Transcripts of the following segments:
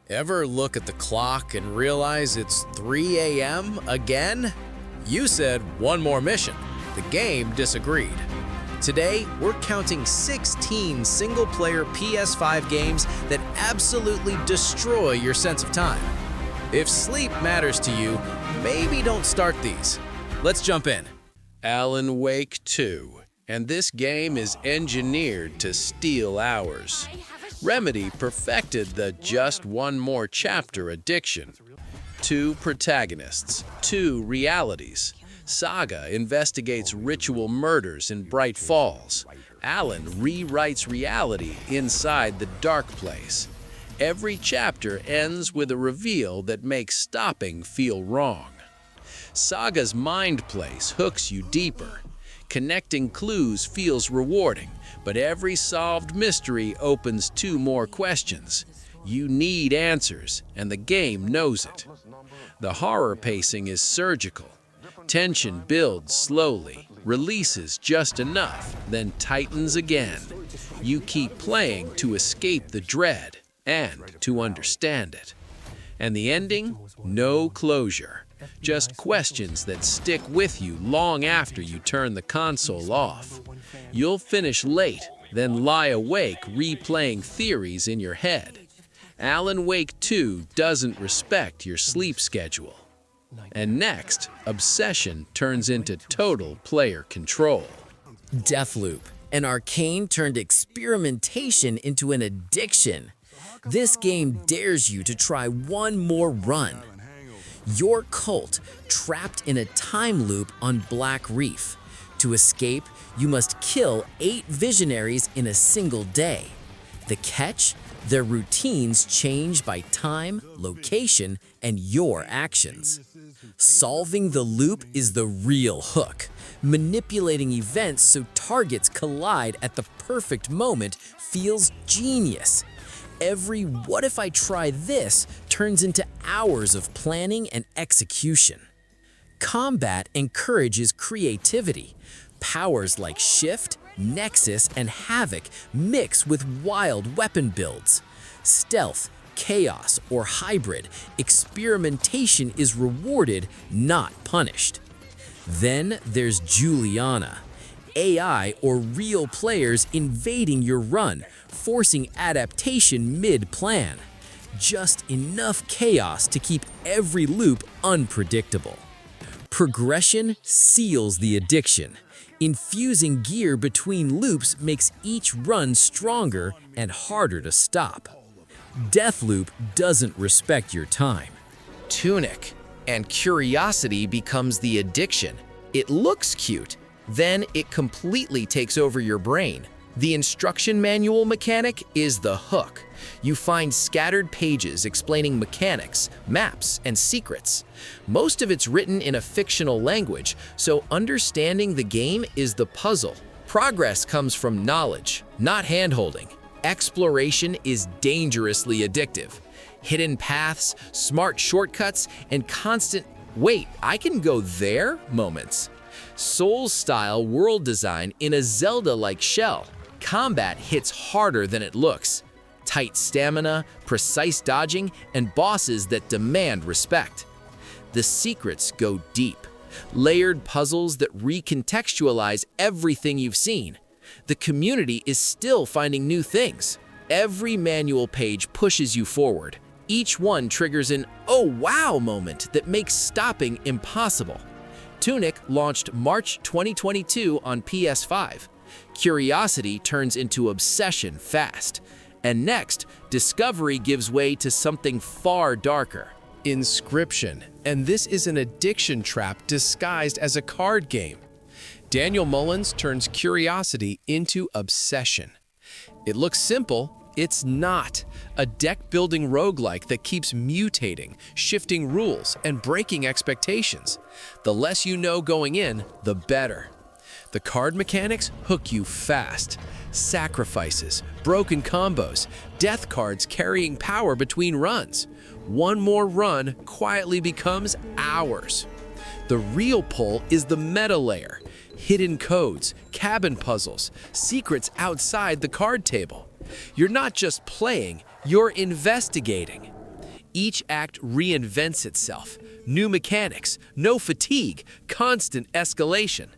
Ever look at the clock and realize it's 3 a.m. again? You said one more mission. The game disagreed. Today, we're counting 16 single-player PS5 games that absolutely destroy your sense of time. If sleep matters to you, maybe don't start these. Let's jump in. Alan Wake 2, and this game is engineered to steal hours. Remedy perfected the just one more chapter addiction. 2 protagonists, 2 realities. Saga investigates ritual murders in Bright Falls. Alan rewrites reality inside the dark place. Every chapter ends with a reveal that makes stopping feel wrong. Saga's mind place hooks you deeper. Connecting clues feels rewarding, but every solved mystery opens 2 more questions. You need answers, and the game knows it. The horror pacing is surgical. Tension builds slowly, releases just enough, then tightens again. You keep playing to escape the dread and to understand it. And the ending? No closure. Just questions that stick with you long after you turn the console off. You'll finish late, then lie awake replaying theories in your head. Alan Wake 2 doesn't respect your sleep schedule. And next, obsession turns into total player control. Deathloop, an arcane-turned experimentation into an addiction. This game dares you to try one more run. Your cult trapped in a time loop on Black Reef. To escape, you must kill 8 visionaries in a single day. The catch? Their routines change by time, location, and your actions. Solving the loop is the real hook. Manipulating events so targets collide at the perfect moment feels genius. Every "what if I try this" turns into hours of planning and execution. Combat encourages creativity. Powers like Shift, Nexus, and Havoc mix with wild weapon builds. Stealth, Chaos, or Hybrid, experimentation is rewarded, not punished. Then there's Juliana. AI or real players invading your run, forcing adaptation mid-plan. Just enough chaos to keep every loop unpredictable. Progression seals the addiction. Infusing gear between loops makes each run stronger and harder to stop. Deathloop doesn't respect your time. Tunic, and curiosity becomes the addiction. It looks cute, then it completely takes over your brain. The instruction manual mechanic is the hook. You find scattered pages explaining mechanics, maps, and secrets. Most of it's written in a fictional language, so understanding the game is the puzzle. Progress comes from knowledge, not hand-holding. Exploration is dangerously addictive. Hidden paths, smart shortcuts, and constant "wait, I can go there" moments. Souls-style world design in a Zelda-like shell. Combat hits harder than it looks. Tight stamina, precise dodging, and bosses that demand respect. The secrets go deep. Layered puzzles that recontextualize everything you've seen. The community is still finding new things. Every manual page pushes you forward. Each one triggers an "oh wow" moment that makes stopping impossible. Tunic launched March 2022 on PS5. Curiosity turns into obsession fast. And next, discovery gives way to something far darker. Inscryption, and this is an addiction trap disguised as a card game. Daniel Mullins turns curiosity into obsession. It looks simple, it's not. A deck-building roguelike that keeps mutating, shifting rules, and breaking expectations. The less you know going in, the better. The card mechanics hook you fast. Sacrifices, broken combos, death cards carrying power between runs. One more run quietly becomes hours. The real pull is the meta layer. Hidden codes, cabin puzzles, secrets outside the card table. You're not just playing, you're investigating. Each act reinvents itself. New mechanics, no fatigue, constant escalation.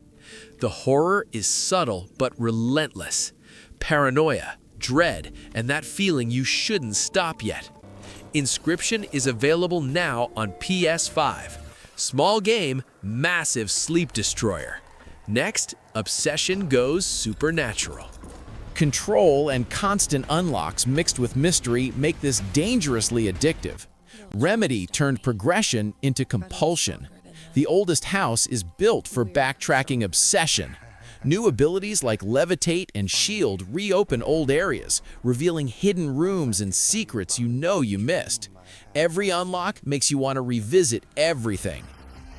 The horror is subtle but relentless. Paranoia, dread, and that feeling you shouldn't stop yet. Inscryption is available now on PS5. Small game, massive sleep destroyer. Next, Obsession goes supernatural. Control and constant unlocks mixed with mystery make this dangerously addictive. Remedy turned progression into compulsion. The Oldest House is built for backtracking obsession. New abilities like Levitate and Shield reopen old areas, revealing hidden rooms and secrets you know you missed. Every unlock makes you want to revisit everything.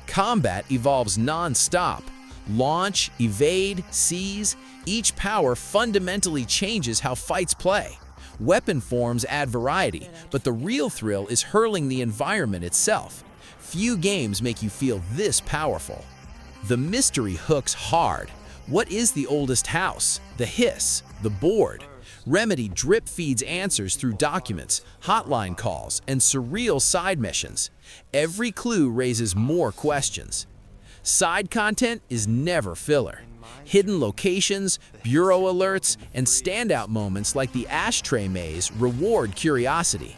Combat evolves non-stop. Launch, evade, seize, each power fundamentally changes how fights play. Weapon forms add variety, but the real thrill is hurling the environment itself. Few games make you feel this powerful. The mystery hooks hard. What is the Oldest House? The hiss, the board. Remedy drip feeds answers through documents, hotline calls, and surreal side missions. Every clue raises more questions. Side content is never filler. Hidden locations, bureau alerts, and standout moments like the ashtray maze reward curiosity.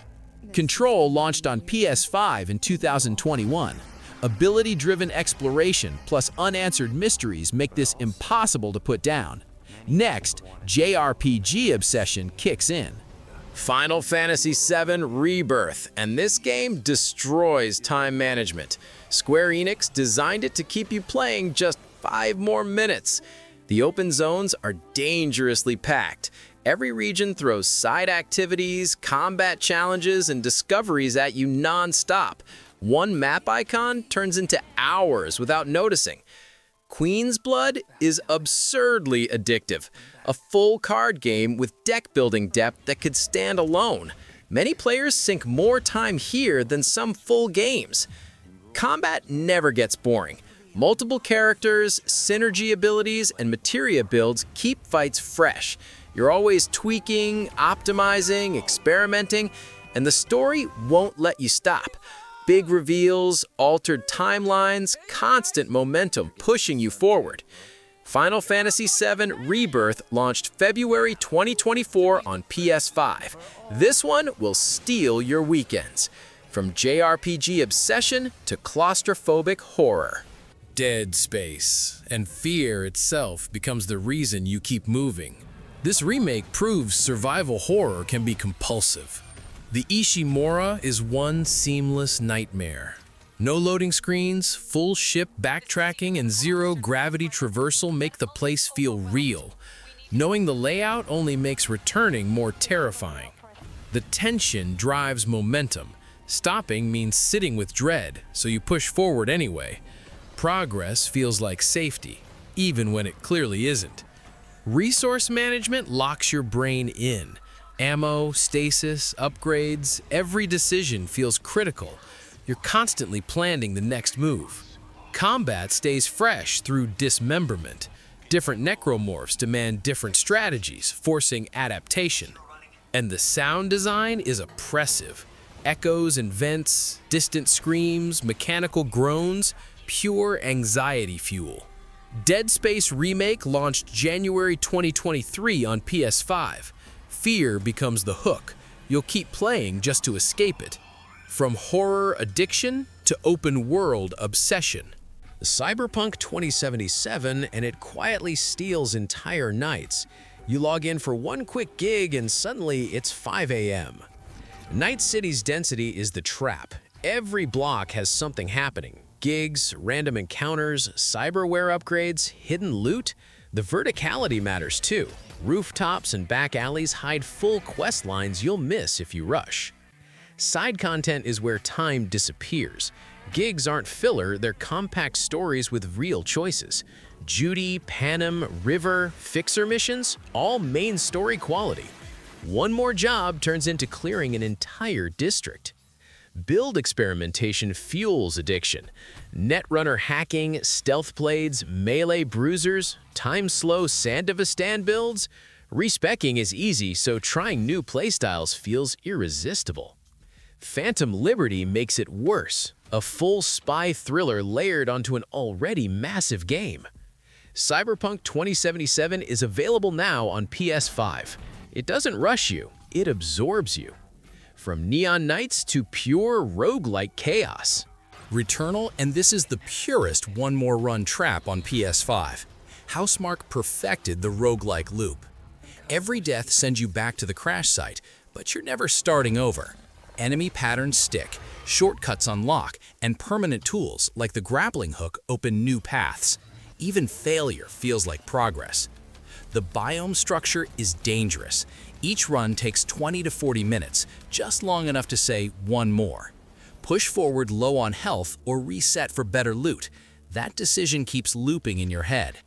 Control launched on PS5 in 2021. Ability-driven exploration plus unanswered mysteries make this impossible to put down. Next, JRPG obsession kicks in. Final Fantasy VII Rebirth, and this game destroys time management. Square Enix designed it to keep you playing just 5 more minutes. The open zones are dangerously packed. Every region throws side activities, combat challenges, and discoveries at you non-stop. One map icon turns into hours without noticing. Queen's Blood is absurdly addictive, a full card game with deck-building depth that could stand alone. Many players sink more time here than some full games. Combat never gets boring. Multiple characters, synergy abilities, and materia builds keep fights fresh. You're always tweaking, optimizing, experimenting, and the story won't let you stop. Big reveals, altered timelines, constant momentum pushing you forward. Final Fantasy VII Rebirth launched February 2024 on PS5. This one will steal your weekends. From JRPG obsession to claustrophobic horror. Dead space, and fear itself becomes the reason you keep moving. This remake proves survival horror can be compulsive. The Ishimura is one seamless nightmare. No loading screens, full ship backtracking, and zero-gravity traversal make the place feel real. Knowing the layout only makes returning more terrifying. The tension drives momentum. Stopping means sitting with dread, so you push forward anyway. Progress feels like safety, even when it clearly isn't. Resource management locks your brain in. Ammo, stasis, upgrades, every decision feels critical. You're constantly planning the next move. Combat stays fresh through dismemberment. Different necromorphs demand different strategies, forcing adaptation. And the sound design is oppressive. Echoes and vents, distant screams, mechanical groans, pure anxiety fuel. Dead Space Remake launched January 2023 on PS5. Fear becomes the hook. You'll keep playing just to escape it. From horror addiction to open world obsession. Cyberpunk 2077, and it quietly steals entire nights. You log in for one quick gig and suddenly it's 5 a.m. Night City's density is the trap. Every block has something happening. Gigs, random encounters, cyberware upgrades, hidden loot. The verticality matters too. Rooftops and back alleys hide full quest lines you'll miss if you rush. Side content is where time disappears. Gigs aren't filler, they're compact stories with real choices. Judy, Panem, River, Fixer missions, all main story quality. One more job turns into clearing an entire district. Build experimentation fuels addiction. Netrunner hacking, stealth blades, melee bruisers, time-slow Sandevistan builds. Respecking is easy, so trying new playstyles feels irresistible. Phantom Liberty makes it worse, a full spy thriller layered onto an already massive game. Cyberpunk 2077 is available now on PS5. It doesn't rush you, it absorbs you. From neon nights to pure roguelike chaos. Returnal, and this is the purest one more run trap on PS5. Housemarque perfected the roguelike loop. Every death sends you back to the crash site, but you're never starting over. Enemy patterns stick, shortcuts unlock, and permanent tools like the grappling hook open new paths. Even failure feels like progress. The biome structure is dangerous. Each run takes 20 to 40 minutes, just long enough to say one more. Push forward low on health or reset for better loot. That decision keeps looping in your head.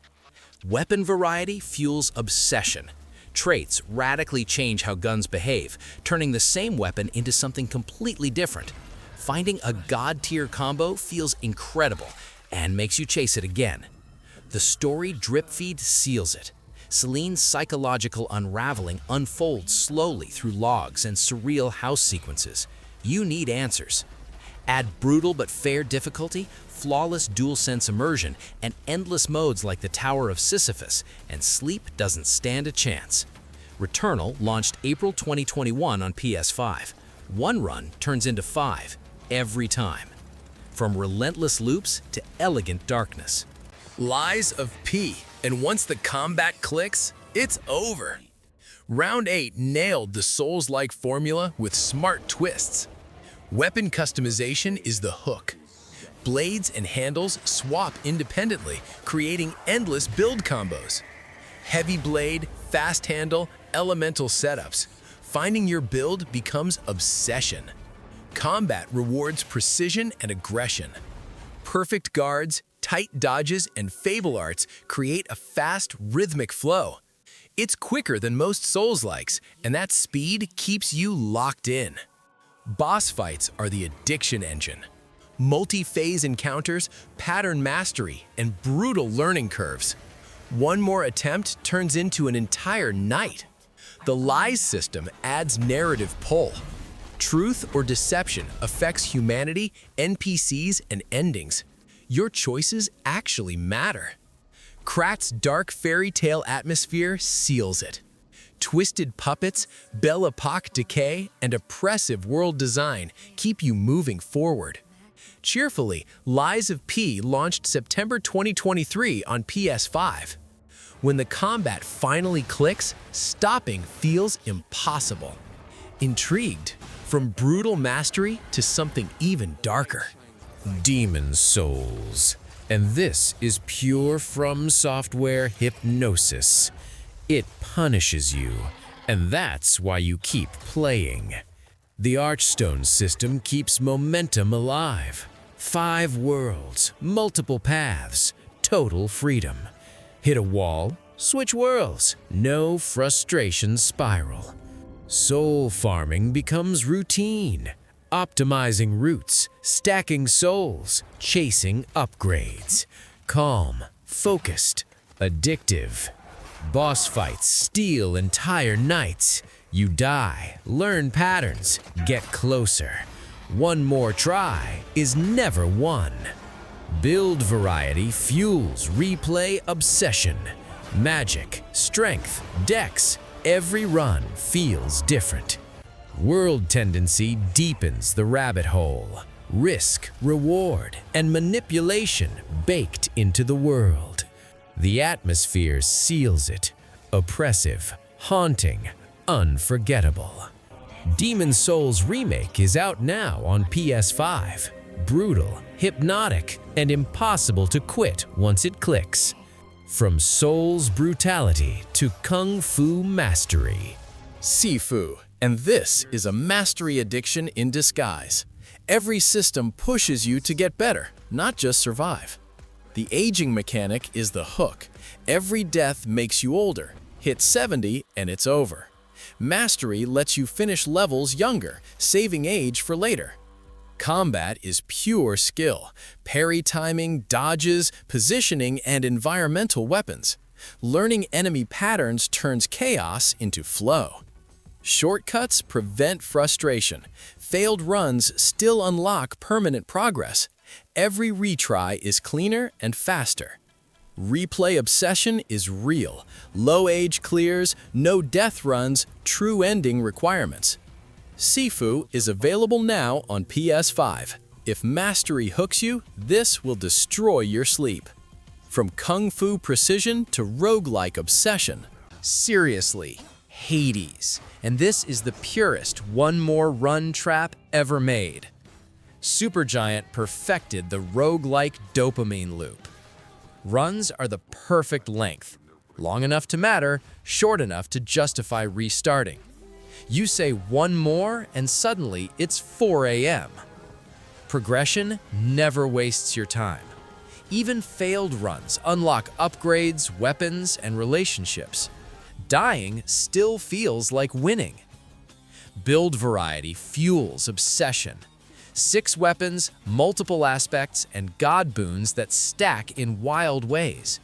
Weapon variety fuels obsession. Traits radically change how guns behave, turning the same weapon into something completely different. Finding a god-tier combo feels incredible and makes you chase it again. The story drip feed seals it. Celine's psychological unraveling unfolds slowly through logs and surreal house sequences. You need answers. Add brutal but fair difficulty, flawless DualSense immersion, and endless modes like the Tower of Sisyphus, and sleep doesn't stand a chance. Returnal launched April 2021 on PS5. One run turns into 5, every time. From relentless loops to elegant darkness. Lies of P, and once the combat clicks, it's over. Round 8 nailed the Souls-like formula with smart twists. Weapon customization is the hook. Blades and handles swap independently, creating endless build combos. Heavy blade, fast handle, elemental setups. Finding your build becomes obsession. Combat rewards precision and aggression. Perfect guards, tight dodges, and fable arts create a fast, rhythmic flow. It's quicker than most Souls-likes, and that speed keeps you locked in. Boss fights are the addiction engine. Multi-phase encounters, pattern mastery, and brutal learning curves. One more attempt turns into an entire night. The lies system adds narrative pull. Truth or deception affects humanity, NPCs, and endings. Your choices actually matter. Krat's dark fairy tale atmosphere seals it. Twisted puppets, Belle Epoque decay, and oppressive world design keep you moving forward. Cheerfully, Lies of P launched September 2023 on PS5. When the combat finally clicks, stopping feels impossible. Intrigued, from brutal mastery to something even darker. Demon Souls. And this is pure From Software hypnosis. It punishes you, and that's why you keep playing. The Archstone system keeps momentum alive. 5 worlds, multiple paths, total freedom. Hit a wall, switch worlds, no frustration spiral. Soul farming becomes routine. Optimizing routes, stacking souls, chasing upgrades. Calm, focused, addictive. Boss fights steal entire nights. You die, learn patterns, get closer. One more try is never won. Build variety fuels replay obsession. Magic, strength, dex, every run feels different. World tendency deepens the rabbit hole. Risk, reward, and manipulation baked into the world. The atmosphere seals it. Oppressive, haunting, unforgettable. Demon Souls Remake is out now on PS5. Brutal, hypnotic, and impossible to quit once it clicks. From Souls brutality to Kung Fu mastery. Sifu, and this is a mastery addiction in disguise. Every system pushes you to get better, not just survive. The aging mechanic is the hook. Every death makes you older. Hit 70 and it's over. Mastery lets you finish levels younger, saving age for later. Combat is pure skill, parry timing, dodges, positioning, and environmental weapons. Learning enemy patterns turns chaos into flow. Shortcuts prevent frustration. Failed runs still unlock permanent progress. Every retry is cleaner and faster. Replay obsession is real. Low age clears, no death runs, true ending requirements. Sifu is available now on PS5. If mastery hooks you, this will destroy your sleep. From kung fu precision to roguelike obsession. Seriously, Hades. And this is the purest one more run trap ever made. Supergiant perfected the roguelike dopamine loop. Runs are the perfect length, long enough to matter, short enough to justify restarting. You say one more and suddenly it's 4 a.m. Progression never wastes your time. Even failed runs unlock upgrades, weapons, and relationships. Dying still feels like winning. Build variety fuels obsession. 6 weapons, multiple aspects, and god boons that stack in wild ways.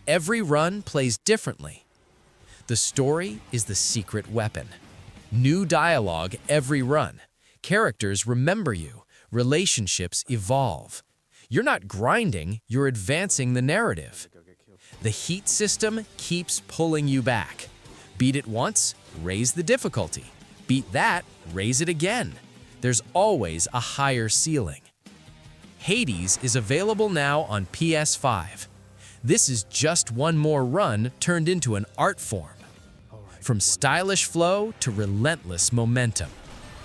Every run plays differently. The story is the secret weapon. New dialogue every run. Characters remember you. Relationships evolve. You're not grinding, you're advancing the narrative. The heat system keeps pulling you back. Beat it once, raise the difficulty. Beat that, raise it again. There's always a higher ceiling. Hades is available now on PS5. This is just one more run turned into an art form. From stylish flow to relentless momentum.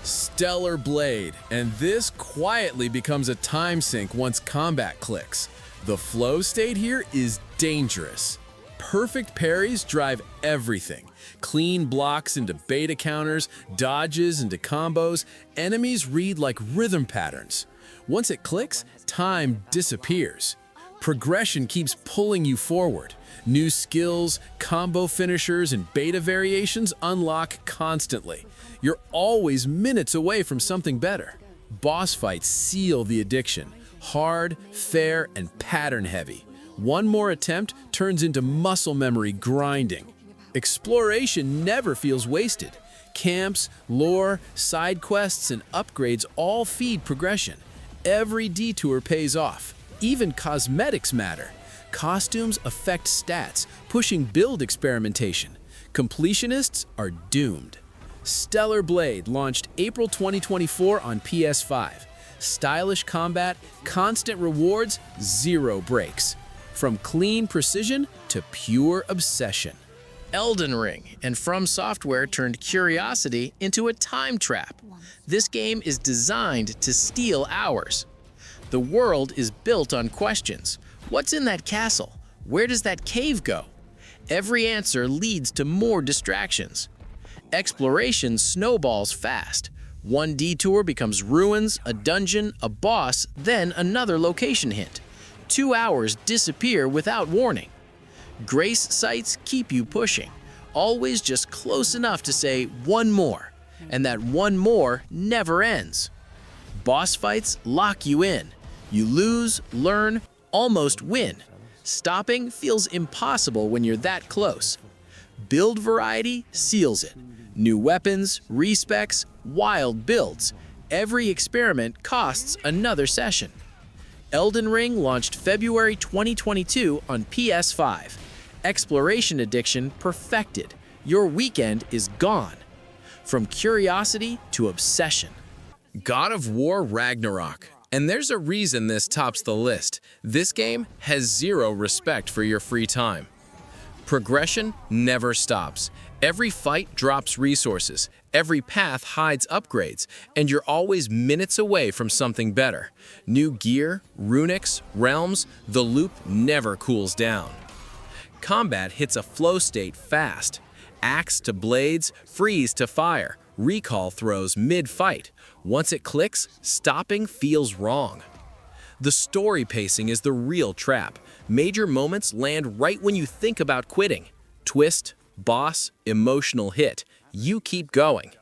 Stellar Blade, and this quietly becomes a time sink once combat clicks. The flow state here is dangerous. Perfect parries drive everything. Clean blocks into beta counters, dodges into combos, enemies read like rhythm patterns. Once it clicks, time disappears. Progression keeps pulling you forward. New skills, combo finishers, and beta variations unlock constantly. You're always minutes away from something better. Boss fights seal the addiction. Hard, fair, and pattern-heavy. One more attempt turns into muscle memory grinding. Exploration never feels wasted. Camps, lore, side quests, and upgrades all feed progression. Every detour pays off. Even cosmetics matter. Costumes affect stats, pushing build experimentation. Completionists are doomed. Stellar Blade launched April 2024 on PS5. Stylish combat, constant rewards, zero breaks. From clean precision to pure obsession. Elden Ring and From Software turned curiosity into a time trap. This game is designed to steal hours. The world is built on questions. What's in that castle? Where does that cave go? Every answer leads to more distractions. Exploration snowballs fast. One detour becomes ruins, a dungeon, a boss, then another location hint. 2 hours disappear without warning. Grace sites keep you pushing, always just close enough to say one more, and that one more never ends. Boss fights lock you in. You lose, learn, almost win. Stopping feels impossible when you're that close. Build variety seals it. New weapons, respecs, wild builds. Every experiment costs another session. Elden Ring launched February 2022 on PS5. Exploration addiction perfected. Your weekend is gone. From curiosity to obsession. God of War Ragnarök. And there's a reason this tops the list. This game has zero respect for your free time. Progression never stops. Every fight drops resources. Every path hides upgrades. And you're always minutes away from something better. New gear, runics, realms, the loop never cools down. Combat hits a flow state fast. Axe to blades, freeze to fire, recall throws mid-fight. Once it clicks, stopping feels wrong. The story pacing is the real trap. Major moments land right when you think about quitting. Twist, boss, emotional hit. You keep going.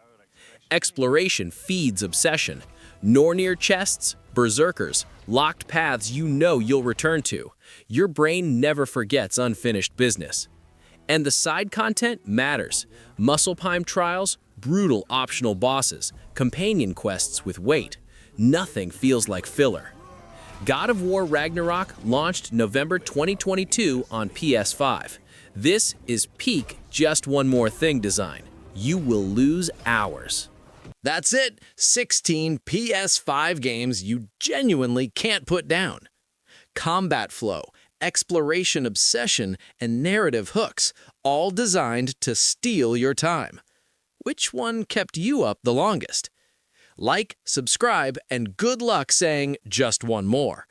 Exploration feeds obsession. Nornir chests, berserkers, locked paths you know you'll return to. Your brain never forgets unfinished business. And the side content matters. Muscle Pime trials, brutal optional bosses, companion quests with weight. Nothing feels like filler. God of War Ragnarok launched November 2022 on PS5. This is peak Just One More Thing design. You will lose hours. That's it, 16 PS5 games you genuinely can't put down. Combat flow, exploration obsession, and narrative hooks, all designed to steal your time. Which one kept you up the longest? Like, subscribe, and good luck saying just one more.